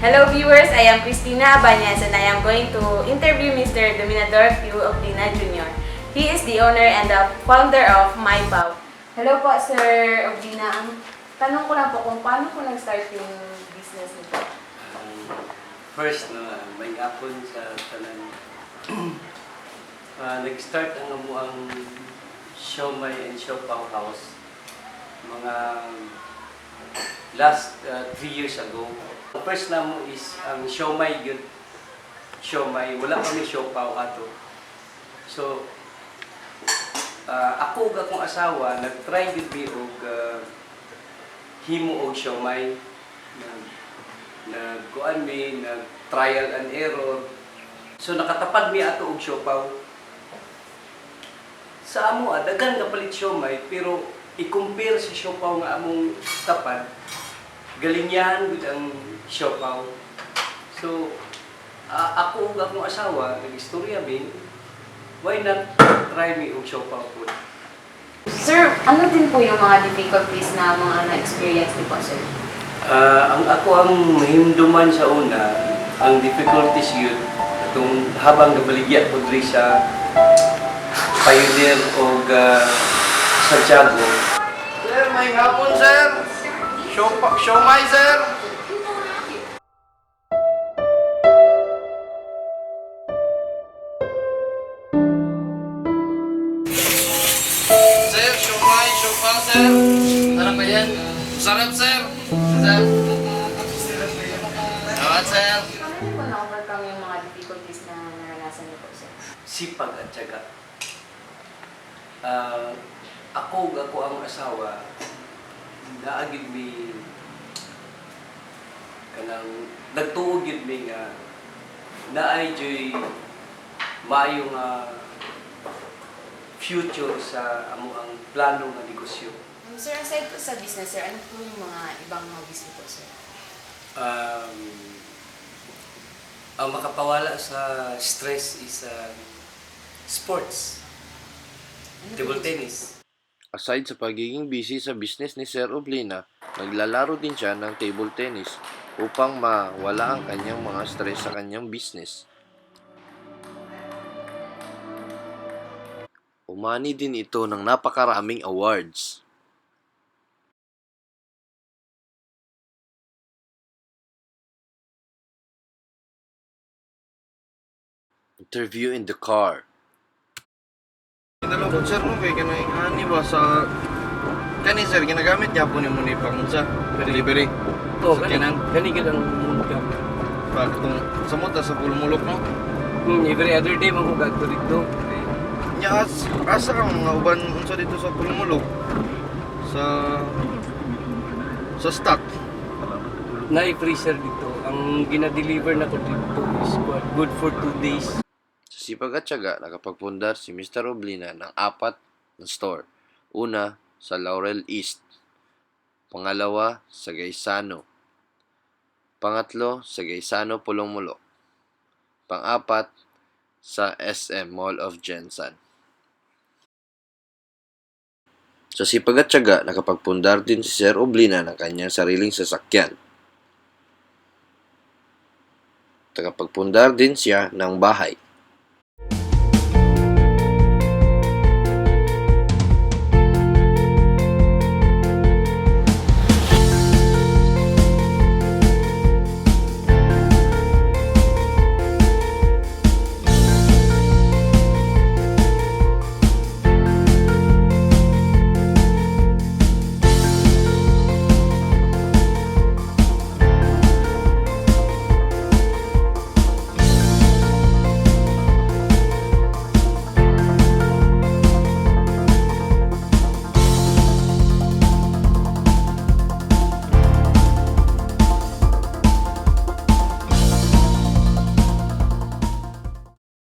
Hello viewers, I am Cristina Abanyas and I am going to interview Mr. Dominador Q. Oblina Jr. He is the owner and the founder of MyPow. Hello po Sir Oblina. Ang tanong ko lang po kung paano po nag-start yung business nito? First, may apon sa tanan. Nag-start ang amuang siomai and siopaw house mga last 3 years ago. Ang first namo is ang siomai yun. Siomai, wala kami siopaw ato. So, ako ug akong asawa, nag-try yun mi og himo og siomai. Nag-kuan mi, nag-trial and error. So, nakatapad mi ato og siopaw. Sa amo, daghan nga palit siomai, pero i-compare sa siopaw nga among tapad, galinyahan gud ang siopaw. So, ako ug akong asawa, nag-istorya mi, why not try me og siopaw po? Sir, ano din po yung mga difficulties na mga na-experience niyo po, sir? Ang ako ang mahimduman sa una, ang difficulties yun, itong habang nabaligya po diri sa Pioneer o Santiago. Sir, may hapon, sir. Siomai, sir. Sir, siomai, siopaw, sir. Sarap ba yan? Sarap, sir. Sarap. Salamat, sir. Paano po na-overcome yung mga difficulties na naranasan niyo po, sir? Sipag at tiyaga. Ako ang asawa, naagid mi kanang nagtuog yun mi nga naay joy maayo nga future sa amo ang plano nga negosyo. Sir, aside po sa business, sir, ano po yung mga ibang mga business po, sir? Ang makapawala sa stress is sports. Table tennis. Aside sa pagiging busy sa business ni Sir Oblina, naglalaro din siya ng table tennis upang mawala ang kanyang mga stress sa kanyang business. Umani din ito ng napakaraming awards. Interview in the car. Dalawang sir, no, kay kanay ani ba sa kani sir ginagamit gyapon mo ni pang sa delivery. Oh, Sa kanan. gani gid ang Pa kung sa mota sa pulmulok no. every other day man ko gadto dito. Nya asa kang mga uban unsa dito sa pulmulok sa stock. Na-freezer dito. Ang gina-deliver na ko dito is good for 2 days. Sa sipag at tiyaga, nakapagpundar si Mr. Oblina ng 4 na store. Una, sa Laurel East. Pangalawa, sa Gaisano. Pangatlo, sa Gaisano, Pulong-Mulok. Pang-apat, sa SM Mall of Jensen. Sa sipag at tiyaga, nakapagpundar din si Sir Oblina ng kanyang sariling sasakyan. Nakapagpundar din siya ng bahay.